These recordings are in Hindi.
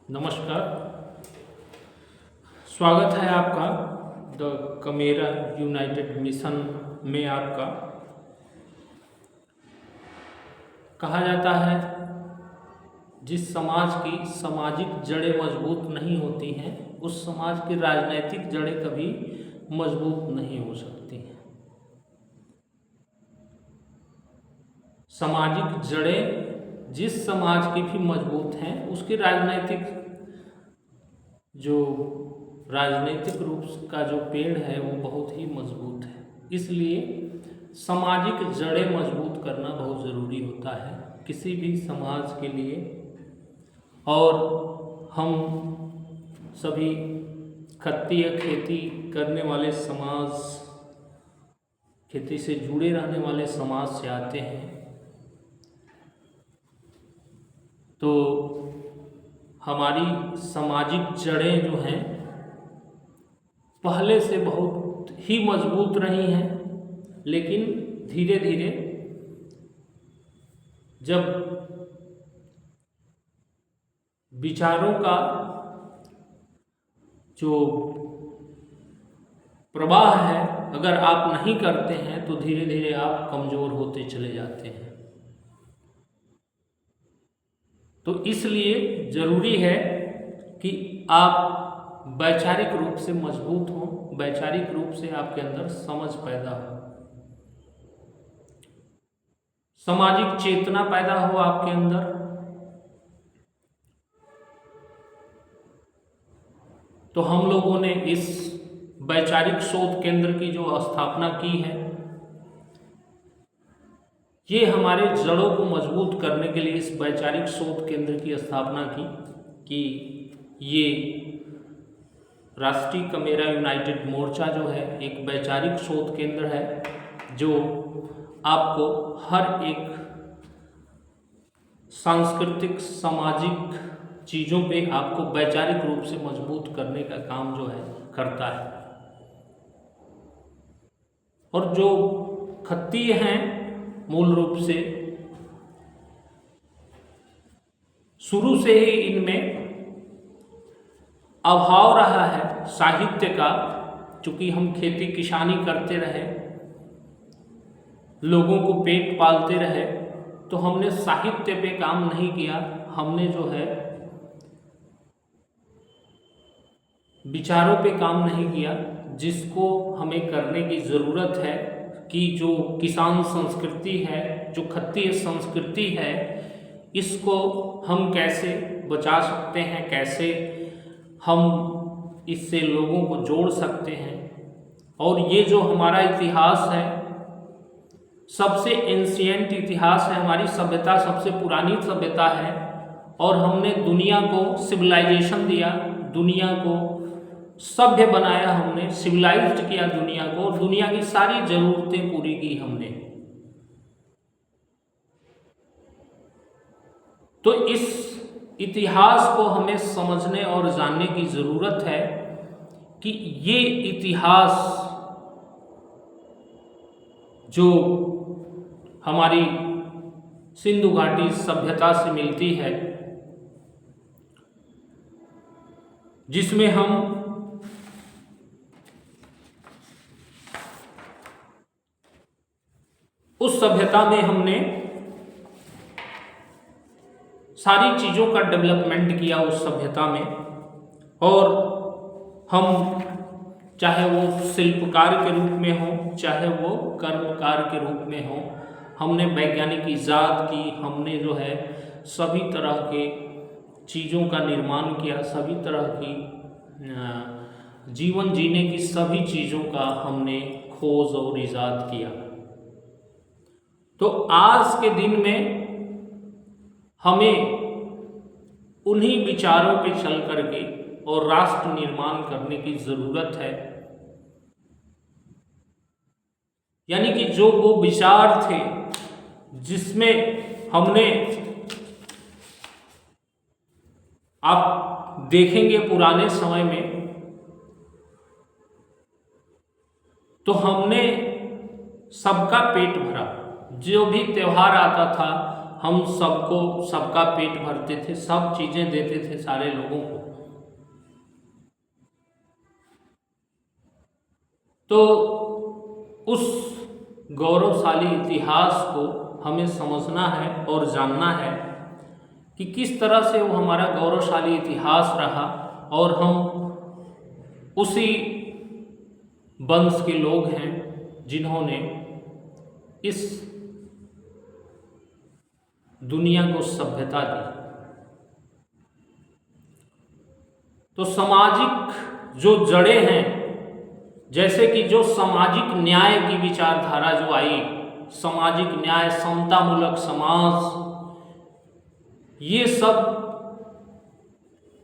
नमस्कार। स्वागत है आपका द कमेरा यूनाइटेड मिशन में। आपका कहा जाता है जिस समाज की सामाजिक जड़ें मजबूत नहीं होती हैं उस समाज की राजनीतिक जड़ें कभी मजबूत नहीं हो सकती हैं। सामाजिक जड़ें जिस समाज की भी मजबूत हैं उसकी राजनीतिक रूप का जो पेड़ है वो बहुत ही मजबूत है। इसलिए सामाजिक जड़ें मजबूत करना बहुत ज़रूरी होता है किसी भी समाज के लिए। और हम सभी खत्तीय खेती करने वाले समाज, खेती से जुड़े रहने वाले समाज से आते हैं, तो हमारी सामाजिक जड़ें जो हैं पहले से बहुत ही मजबूत रही हैं, लेकिन धीरे धीरे जब विचारों का जो प्रवाह है अगर आप नहीं करते हैं तो धीरे धीरे आप कमज़ोर होते चले जाते हैं। तो इसलिए ज़रूरी है कि आप वैचारिक रूप से मजबूत हों, वैचारिक रूप से आपके अंदर समझ पैदा हो, सामाजिक चेतना पैदा हो आपके अंदर। तो हम लोगों ने इस वैचारिक शोध केंद्र की जो स्थापना की है, ये हमारे जड़ों को मजबूत करने के लिए इस वैचारिक शोध केंद्र की स्थापना की कि ये राष्ट्रीय कमेरा यूनाइटेड मोर्चा जो है एक वैचारिक शोध केंद्र है जो आपको हर एक सांस्कृतिक सामाजिक चीज़ों पे आपको वैचारिक रूप से मजबूत करने का काम जो है करता है। और जो खत्तीय हैं मूल रूप से शुरू से ही इनमें अभाव रहा है साहित्य का। चूँकि हम खेती किसानी करते रहे, लोगों को पेट पालते रहे, तो हमने साहित्य पे काम नहीं किया। हमने जो है विचारों पे काम नहीं किया जिसको हमें करने की ज़रूरत है कि जो किसान संस्कृति है, जो खत्तीय संस्कृति है, इसको हम कैसे बचा सकते हैं, कैसे हम इससे लोगों को जोड़ सकते हैं। और ये जो हमारा इतिहास है सबसे एंशिएंट इतिहास है, हमारी सभ्यता सबसे पुरानी सभ्यता है, और हमने दुनिया को सिविलाइजेशन दिया, दुनिया को सभ्य बनाया, हमने सिविलाइज्ड किया दुनिया को, और दुनिया की सारी ज़रूरतें पूरी की हमने। तो इस इतिहास को हमें समझने और जानने की ज़रूरत है कि ये इतिहास जो हमारी सिंधु घाटी सभ्यता से मिलती है, जिसमें हम उस सभ्यता में हमने सारी चीज़ों का डेवलपमेंट किया उस सभ्यता में। और हम चाहे वो शिल्पकार के रूप में हो, चाहे वो कर्मकार के रूप में हो, हमने वैज्ञानिक ईजाद की, हमने जो है सभी तरह के चीज़ों का निर्माण किया, सभी तरह की जीवन जीने की सभी चीज़ों का हमने खोज और ईजाद किया। तो आज के दिन में हमें उन्हीं विचारों पे चल करके और राष्ट्र निर्माण करने की ज़रूरत है। यानी कि जो वो विचार थे जिसमें हमने, आप देखेंगे पुराने समय में तो हमने सबका पेट भरा, जो भी त्यौहार आता था हम सबको सबका पेट भरते थे, सब चीज़ें देते थे सारे लोगों को। तो उस गौरवशाली इतिहास को हमें समझना है और जानना है कि किस तरह से वो हमारा गौरवशाली इतिहास रहा और हम उसी वंश के लोग हैं जिन्होंने इस दुनिया को सभ्यता दी। तो सामाजिक जो जड़ें हैं, जैसे कि जो सामाजिक न्याय की विचारधारा जो आई, सामाजिक न्याय, समतामूलक समाज, ये सब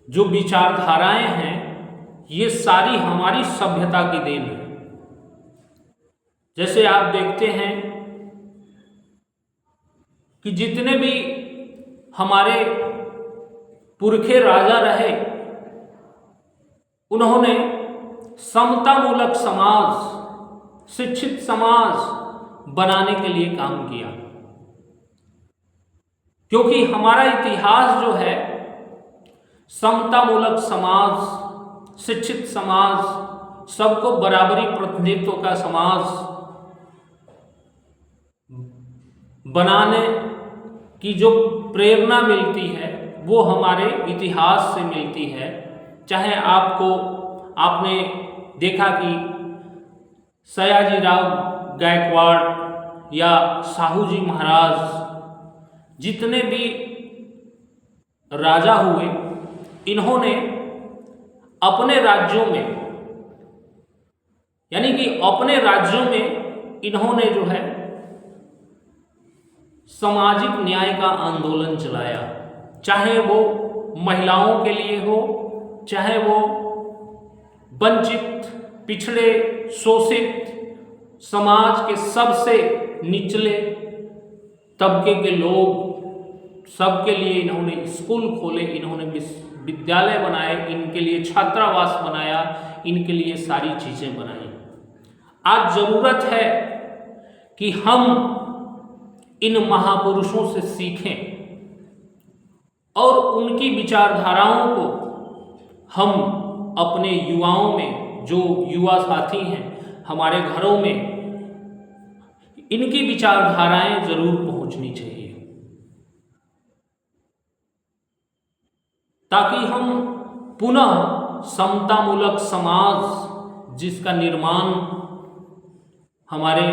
जो विचारधाराएं हैं ये सारी हमारी सभ्यता की देन है। जैसे आप देखते हैं कि जितने भी हमारे पुरखे राजा रहे, उन्होंने समतामूलक समाज, शिक्षित समाज बनाने के लिए काम किया, क्योंकि हमारा इतिहास जो है समतामूलक समाज, शिक्षित समाज, सबको बराबरी प्रतिनिधित्व का समाज बनाने की जो प्रेरणा मिलती है वो हमारे इतिहास से मिलती है। चाहे आपने देखा कि सयाजीराव गायकवाड़ या साहू जी महाराज, जितने भी राजा हुए, इन्होंने अपने राज्यों में, यानी कि अपने राज्यों में इन्होंने जो है सामाजिक न्याय का आंदोलन चलाया, चाहे वो महिलाओं के लिए हो, चाहे वो वंचित, पिछड़े, शोषित समाज के सबसे निचले तबके के लोग, सबके लिए इन्होंने स्कूल खोले, इन्होंने विद्यालय बनाए, इनके लिए छात्रावास बनाया, इनके लिए सारी चीज़ें बनाई। आज ज़रूरत है कि हम इन महापुरुषों से सीखें और उनकी विचारधाराओं को हम अपने युवाओं में, जो युवा साथी हैं हमारे घरों में, इनकी विचारधाराएं जरूर पहुंचनी चाहिए, ताकि हम पुनः समतामूलक समाज जिसका निर्माण हमारे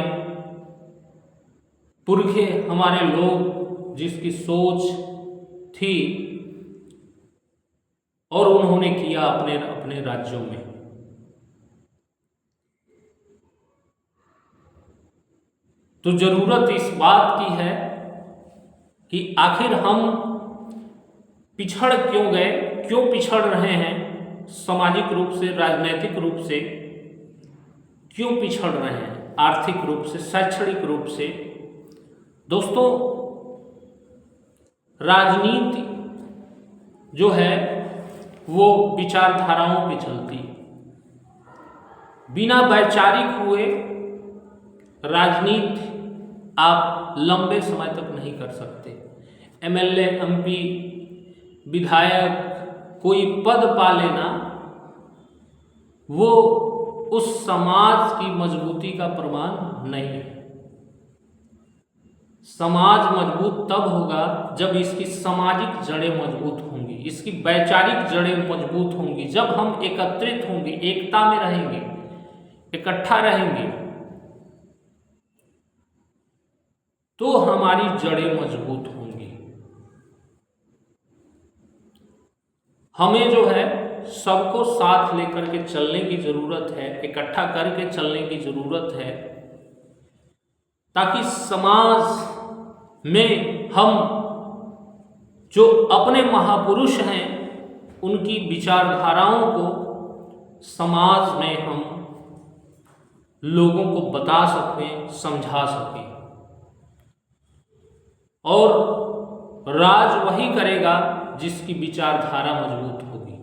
पुरखे, हमारे लोग जिसकी सोच थी और उन्होंने किया अपने अपने राज्यों में, तो जरूरत इस बात की है कि आखिर हम पिछड़ क्यों गए, क्यों पिछड़ रहे हैं, सामाजिक रूप से, राजनीतिक रूप से क्यों पिछड़ रहे हैं, आर्थिक रूप से, शैक्षणिक रूप से। दोस्तों, राजनीति जो है वो विचारधाराओं पे चलती है। बिना वैचारिक हुए राजनीति आप लंबे समय तक नहीं कर सकते। एमएलए, एमपी, विधायक, कोई पद पा लेना वो उस समाज की मजबूती का प्रमाण नहीं है। समाज मजबूत तब होगा जब इसकी सामाजिक जड़ें मजबूत होंगी, इसकी वैचारिक जड़ें मजबूत होंगी, जब हम एकत्रित होंगे, एकता में रहेंगे, इकट्ठा रहेंगे, तो हमारी जड़ें मजबूत होंगी। हमें जो है सबको साथ लेकर के चलने की जरूरत है, इकट्ठा करके चलने की जरूरत है, ताकि समाज में हम जो अपने महापुरुष हैं उनकी विचारधाराओं को समाज में हम लोगों को बता सकें, समझा सकें। और राज वही करेगा जिसकी विचारधारा मजबूत होगी।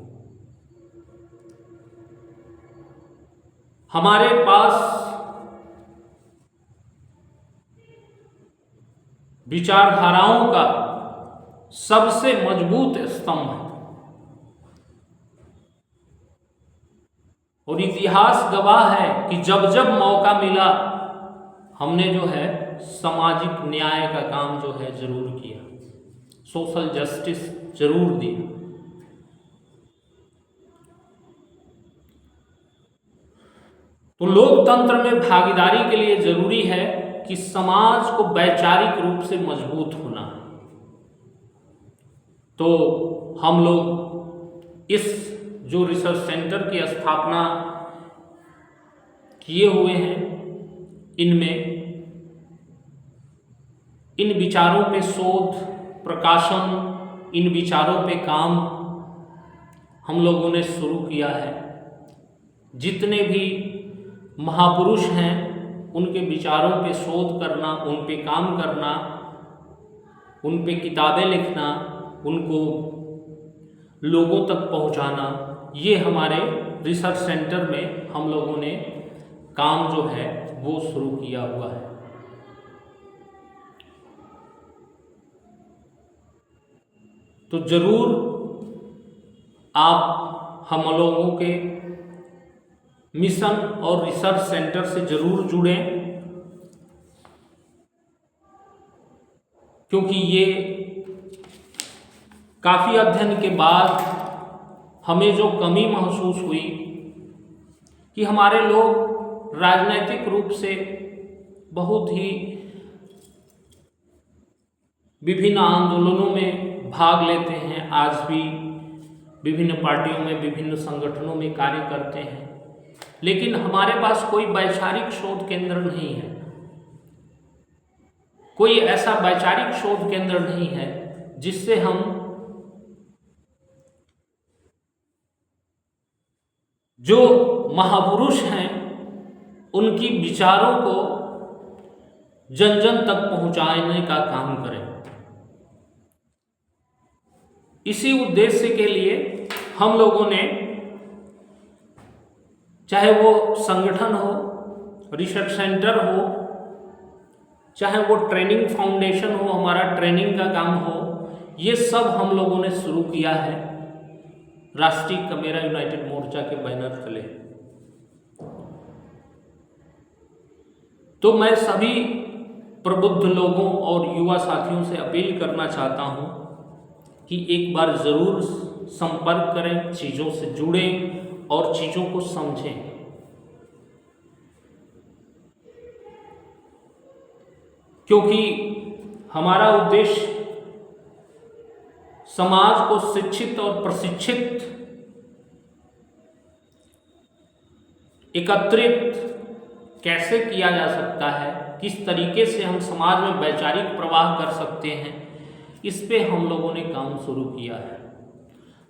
हमारे पास विचारधाराओं का सबसे मजबूत स्तंभ है। और इतिहास गवाह है कि जब जब मौका मिला हमने जो है सामाजिक न्याय का काम जो है जरूर किया, सोशल जस्टिस जरूर दिया। तो लोकतंत्र में भागीदारी के लिए जरूरी है कि समाज को वैचारिक रूप से मजबूत होना है। तो हम लोग इस जो रिसर्च सेंटर की स्थापना किए हुए हैं, इनमें इन विचारों पे शोध प्रकाशन, इन विचारों पे काम हम लोगों ने शुरू किया है। जितने भी महापुरुष हैं उनके विचारों पे शोध करना, उन पे काम करना, उन पे किताबें लिखना, उनको लोगों तक पहुंचाना, ये हमारे रिसर्च सेंटर में हम लोगों ने काम जो है वो शुरू किया हुआ है। तो जरूर आप हम लोगों के मिशन और रिसर्च सेंटर से जरूर जुड़ें, क्योंकि ये काफ़ी अध्ययन के बाद हमें जो कमी महसूस हुई कि हमारे लोग राजनीतिक रूप से बहुत ही विभिन्न आंदोलनों में भाग लेते हैं, आज भी विभिन्न पार्टियों में, विभिन्न संगठनों में कार्य करते हैं, लेकिन हमारे पास कोई वैचारिक शोध केंद्र नहीं है। कोई ऐसा वैचारिक शोध केंद्र नहीं है जिससे हम जो महापुरुष हैं उनकी विचारों को जन जन तक पहुंचाने का काम करें। इसी उद्देश्य के लिए हम लोगों ने, चाहे वो संगठन हो, रिसर्च सेंटर हो, चाहे वो ट्रेनिंग फाउंडेशन हो, हमारा ट्रेनिंग का काम हो, ये सब हम लोगों ने शुरू किया है राष्ट्रीय कमेरा यूनाइटेड मोर्चा के बैनर तले। तो मैं सभी प्रबुद्ध लोगों और युवा साथियों से अपील करना चाहता हूं कि एक बार ज़रूर संपर्क करें, चीज़ों से जुड़ें और चीज़ों को समझें। क्योंकि हमारा उद्देश्य समाज को शिक्षित और प्रशिक्षित, एकत्रित कैसे किया जा सकता है, किस तरीके से हम समाज में वैचारिक प्रवाह कर सकते हैं, इस पे हम लोगों ने काम शुरू किया है।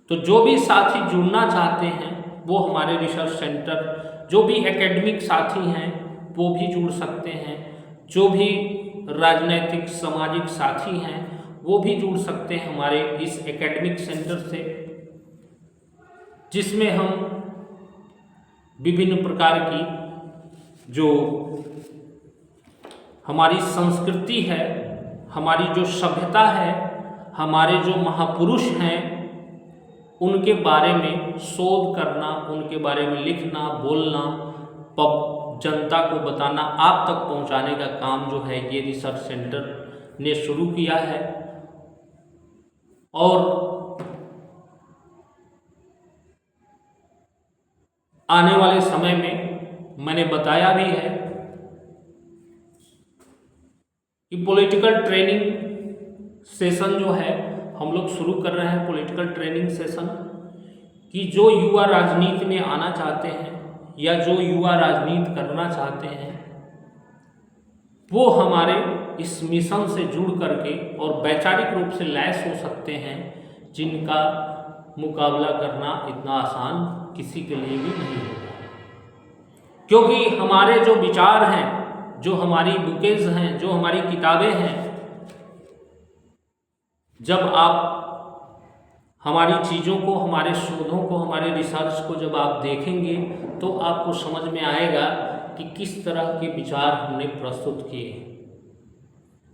तो जो भी साथी जुड़ना चाहते हैं वो हमारे रिसर्च सेंटर, जो भी एकेडमिक साथी हैं वो भी जुड़ सकते हैं, जो भी राजनैतिक सामाजिक साथी हैं वो भी जुड़ सकते हैं हमारे इस एकेडमिक सेंटर से, जिसमें हम विभिन्न प्रकार की जो हमारी संस्कृति है, हमारी जो सभ्यता है, हमारे जो महापुरुष हैं, उनके बारे में शोध करना, उनके बारे में लिखना, बोलना, जनता को बताना, आप तक पहुंचाने का काम जो है ये रिसर्च सेंटर ने शुरू किया है। और आने वाले समय में मैंने बताया भी है कि पॉलिटिकल ट्रेनिंग सेशन जो है हम लोग शुरू कर रहे हैं। पॉलिटिकल ट्रेनिंग सेशन कि जो युवा राजनीति में आना चाहते हैं या जो युवा राजनीति करना चाहते हैं वो हमारे इस मिशन से जुड़ करके और वैचारिक रूप से लैस हो सकते हैं, जिनका मुकाबला करना इतना आसान किसी के लिए भी नहीं होगा। क्योंकि हमारे जो विचार हैं, जो हमारी बुकेज हैं, जो हमारी किताबें हैं, जब आप हमारी चीज़ों को, हमारे शोधों को, हमारे रिसर्च को जब आप देखेंगे तो आपको समझ में आएगा कि किस तरह के विचार हमने प्रस्तुत किए हैं,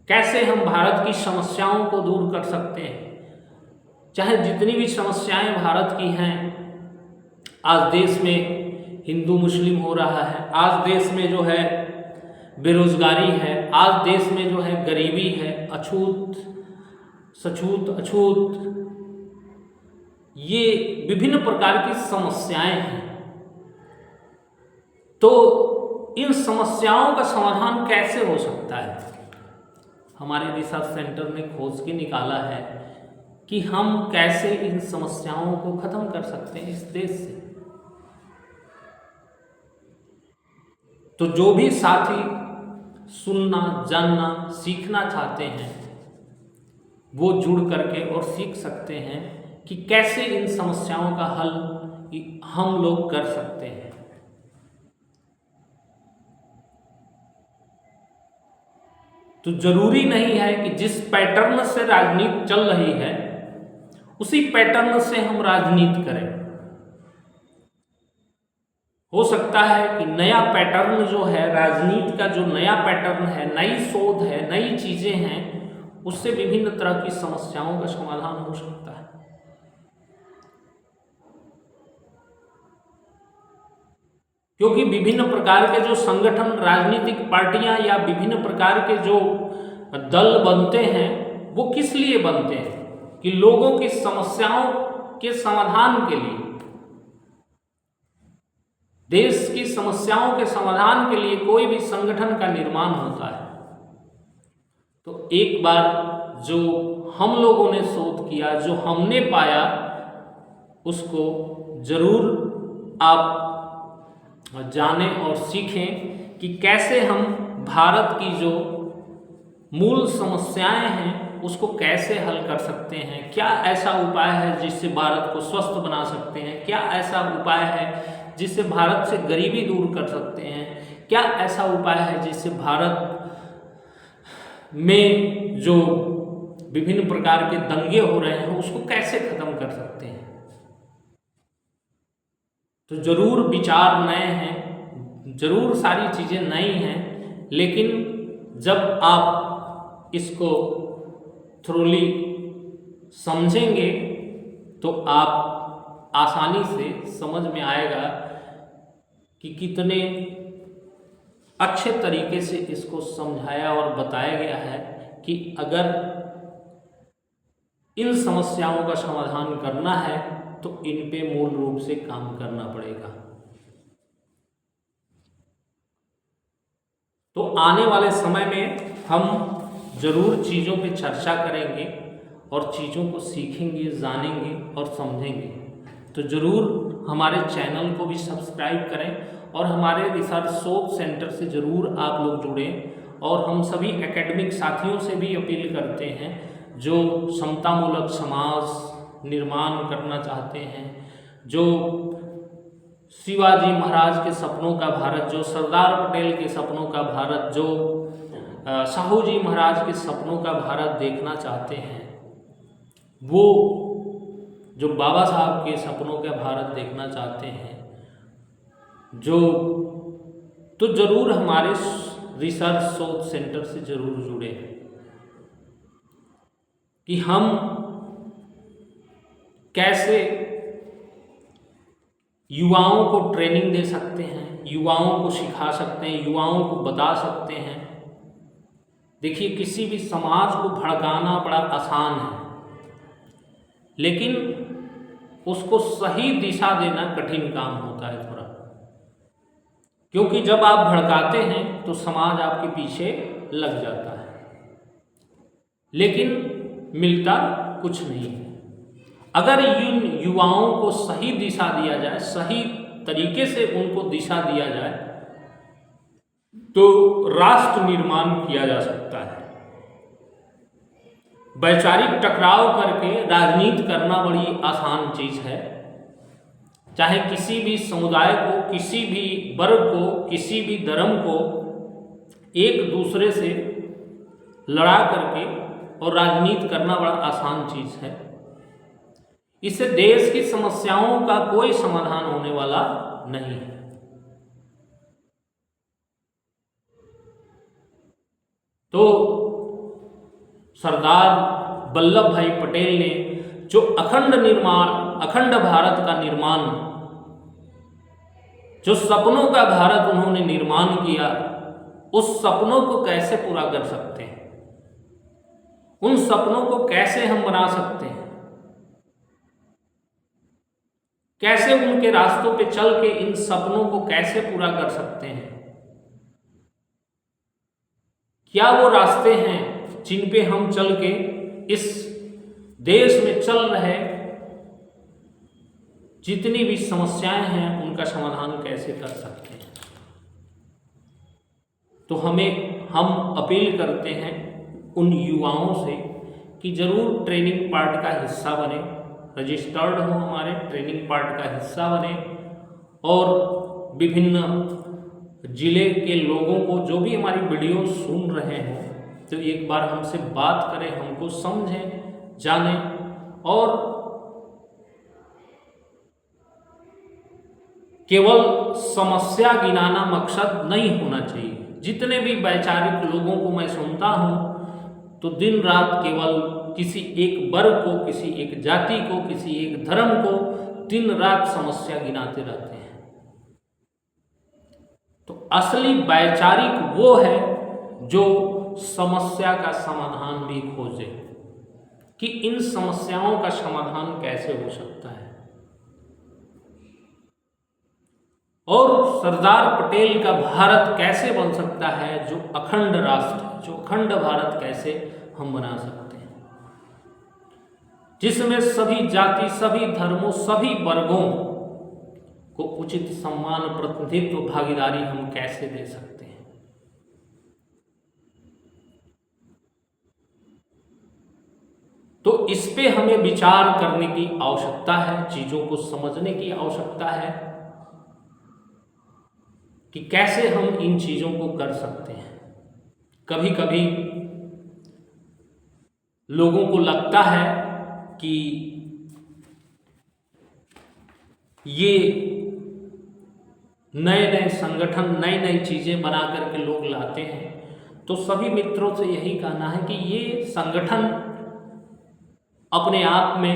कैसे हम भारत की समस्याओं को दूर कर सकते हैं। चाहे जितनी भी समस्याएं भारत की हैं, आज देश में हिंदू मुस्लिम हो रहा है, आज देश में जो है बेरोजगारी है, आज देश में जो है गरीबी है, अछूत सछूत अछूत, ये विभिन्न प्रकार की समस्याएं हैं। तो इन समस्याओं का समाधान कैसे हो सकता है? हमारे रिसर्च सेंटर ने खोज के निकाला है कि हम कैसे इन समस्याओं को खत्म कर सकते हैं इस देश से। तो जो भी साथी सुनना, जानना, सीखना चाहते हैं वो जुड़ करके और सीख सकते हैं कि कैसे इन समस्याओं का हल हम लोग कर सकते हैं। तो जरूरी नहीं है कि जिस पैटर्न से राजनीति चल रही है उसी पैटर्न से हम राजनीति करें। हो सकता है कि नया पैटर्न जो है, राजनीति का जो नया पैटर्न है, नई शोध है, नई चीजें हैं, उससे विभिन्न तरह की समस्याओं का समाधान हो सकता है। क्योंकि विभिन्न प्रकार के जो संगठन, राजनीतिक पार्टियां या विभिन्न प्रकार के जो दल बनते हैं वो किस लिए बनते हैं? कि लोगों की समस्याओं के समाधान के लिए, देश की समस्याओं के समाधान के लिए कोई भी संगठन का निर्माण होता है। तो एक बार जो हम लोगों ने शोध किया, जो हमने पाया, उसको जरूर आप जानें और सीखें कि कैसे हम भारत की जो मूल समस्याएं हैं उसको कैसे हल कर सकते हैं। क्या ऐसा उपाय है जिससे भारत को स्वस्थ बना सकते हैं? क्या ऐसा उपाय है जिससे भारत से गरीबी दूर कर सकते हैं? क्या ऐसा उपाय है जिससे भारत में जो विभिन्न प्रकार के दंगे हो रहे हैं उसको कैसे खत्म कर सकते हैं? तो जरूर विचार नए हैं, जरूर सारी चीजें नई हैं, लेकिन जब आप इसको थ्रोली समझेंगे तो आप आसानी से समझ में आएगा कि कितने अच्छे तरीके से इसको समझाया और बताया गया है कि अगर इन समस्याओं का समाधान करना है तो इन पे मूल रूप से काम करना पड़ेगा। तो आने वाले समय में हम जरूर चीज़ों पे चर्चा करेंगे और चीज़ों को सीखेंगे, जानेंगे और समझेंगे। तो जरूर हमारे चैनल को भी सब्सक्राइब करें और हमारे रिसर्च सेंटर से जरूर आप लोग जुड़ें। और हम सभी एकेडमिक साथियों से भी अपील करते हैं जो समतामूलक समाज निर्माण करना चाहते हैं, जो शिवाजी महाराज के सपनों का भारत, जो सरदार पटेल के सपनों का भारत, जो साहू जी महाराज के सपनों का भारत देखना चाहते हैं, वो जो बाबा साहब के सपनों का भारत देखना चाहते हैं, जो तो जरूर हमारे रिसर्च शोध सेंटर से जरूर जुड़े कि हम कैसे युवाओं को ट्रेनिंग दे सकते हैं, युवाओं को सिखा सकते हैं, युवाओं को बता सकते हैं। देखिए, किसी भी समाज को भड़काना बड़ा आसान है, लेकिन उसको सही दिशा देना कठिन काम होता है थोड़ा। क्योंकि जब आप भड़काते हैं तो समाज आपके पीछे लग जाता है, लेकिन मिलता कुछ नहीं है। अगर इन युवाओं को सही दिशा दिया जाए, सही तरीके से उनको दिशा दिया जाए, तो राष्ट्र निर्माण किया जा सकता है। वैचारिक टकराव करके राजनीति करना बड़ी आसान चीज है। चाहे किसी भी समुदाय को, किसी भी वर्ग को, किसी भी धर्म को एक दूसरे से लड़ा करके और राजनीति करना बड़ा आसान चीज है। इससे देश की समस्याओं का कोई समाधान होने वाला नहीं है। तो सरदार वल्लभ भाई पटेल ने जो अखंड भारत का निर्माण, जो सपनों का भारत उन्होंने निर्माण किया, उस सपनों को कैसे पूरा कर सकते हैं, उन सपनों को कैसे हम बना सकते हैं, कैसे उनके रास्तों पे चल के इन सपनों को कैसे पूरा कर सकते हैं। क्या वो रास्ते हैं जिन पे हम चल के इस देश में चल रहे जितनी भी समस्याएं हैं उनका समाधान कैसे कर सकते हैं। तो हम अपील करते हैं उन युवाओं से कि जरूर ट्रेनिंग पार्ट का हिस्सा बने, रजिस्टर्ड हो, हमारे ट्रेनिंग पार्ट का हिस्सा बने और विभिन्न जिले के लोगों को जो भी हमारी वीडियो सुन रहे हैं तो एक बार हमसे बात करें, हमको समझें, जानें और केवल समस्या गिनाना मकसद नहीं होना चाहिए। जितने भी वैचारिक लोगों को मैं सुनता हूँ तो दिन रात केवल किसी एक वर्ग को, किसी एक जाति को, किसी एक धर्म को दिन रात समस्या गिनाते रहते हैं। तो असली वैचारिक वो है जो समस्या का समाधान भी खोजे कि इन समस्याओं का समाधान कैसे हो सकता है। और सरदार पटेल का भारत कैसे बन सकता है, जो अखंड राष्ट्र, जो अखंड भारत कैसे हम बना सकते हैं, जिसमें सभी जाति, सभी धर्मों, सभी वर्गों को उचित सम्मान, प्रतिनिधित्व, भागीदारी हम कैसे दे सकते हैं। तो इस पे हमें विचार करने की आवश्यकता है, चीजों को समझने की आवश्यकता है कि कैसे हम इन चीजों को कर सकते हैं। कभी कभी लोगों को लगता है कि ये नए नए संगठन, नई नई चीजें बना करके लोग लाते हैं, तो सभी मित्रों से यही कहना है कि ये संगठन अपने आप में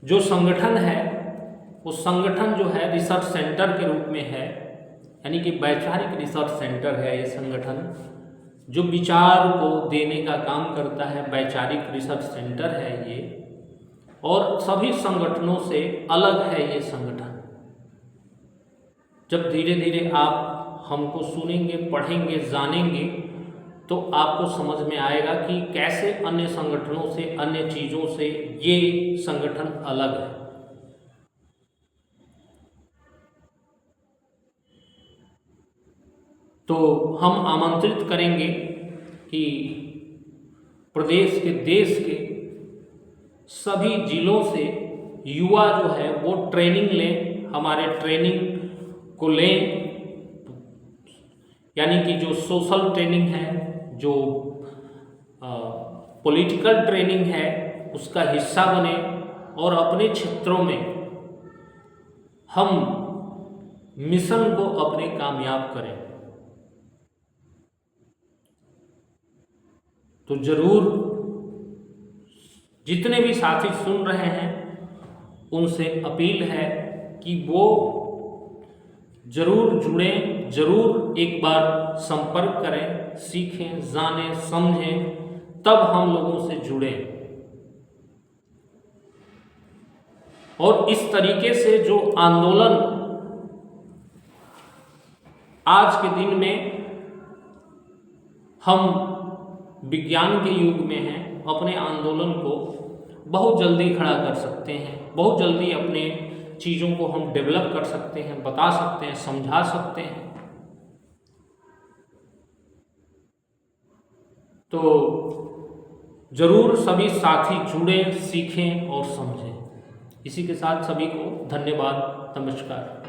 जो संगठन है वो संगठन जो है रिसर्च सेंटर के रूप में है, यानी कि वैचारिक रिसर्च सेंटर है। ये संगठन जो विचार को देने का काम करता है, वैचारिक रिसर्च सेंटर है ये, और सभी संगठनों से अलग है ये संगठन। जब धीरे धीरे आप हमको सुनेंगे, पढ़ेंगे, जानेंगे तो आपको समझ में आएगा कि कैसे अन्य संगठनों से, अन्य चीज़ों से ये संगठन अलग है। तो हम आमंत्रित करेंगे कि प्रदेश के, देश के सभी जिलों से युवा जो है वो ट्रेनिंग लें, हमारे ट्रेनिंग को लें, यानी कि जो सोशल ट्रेनिंग है, जो पॉलिटिकल ट्रेनिंग है, उसका हिस्सा बने और अपने क्षेत्रों में हम मिशन को अपने कामयाब करें। तो जरूर जितने भी साथी सुन रहे हैं उनसे अपील है कि वो जरूर जुड़ें, जरूर एक बार संपर्क करें, सीखें, जानें, समझें, तब हम लोगों से जुड़ें। और इस तरीके से जो आंदोलन आज के दिन में हम विज्ञान के युग में हैं, अपने आंदोलन को बहुत जल्दी खड़ा कर सकते हैं, बहुत जल्दी अपने चीज़ों को हम डेवलप कर सकते हैं, बता सकते हैं, समझा सकते हैं। तो जरूर सभी साथी जुड़ें, सीखें और समझें। इसी के साथ सभी को धन्यवाद, नमस्कार।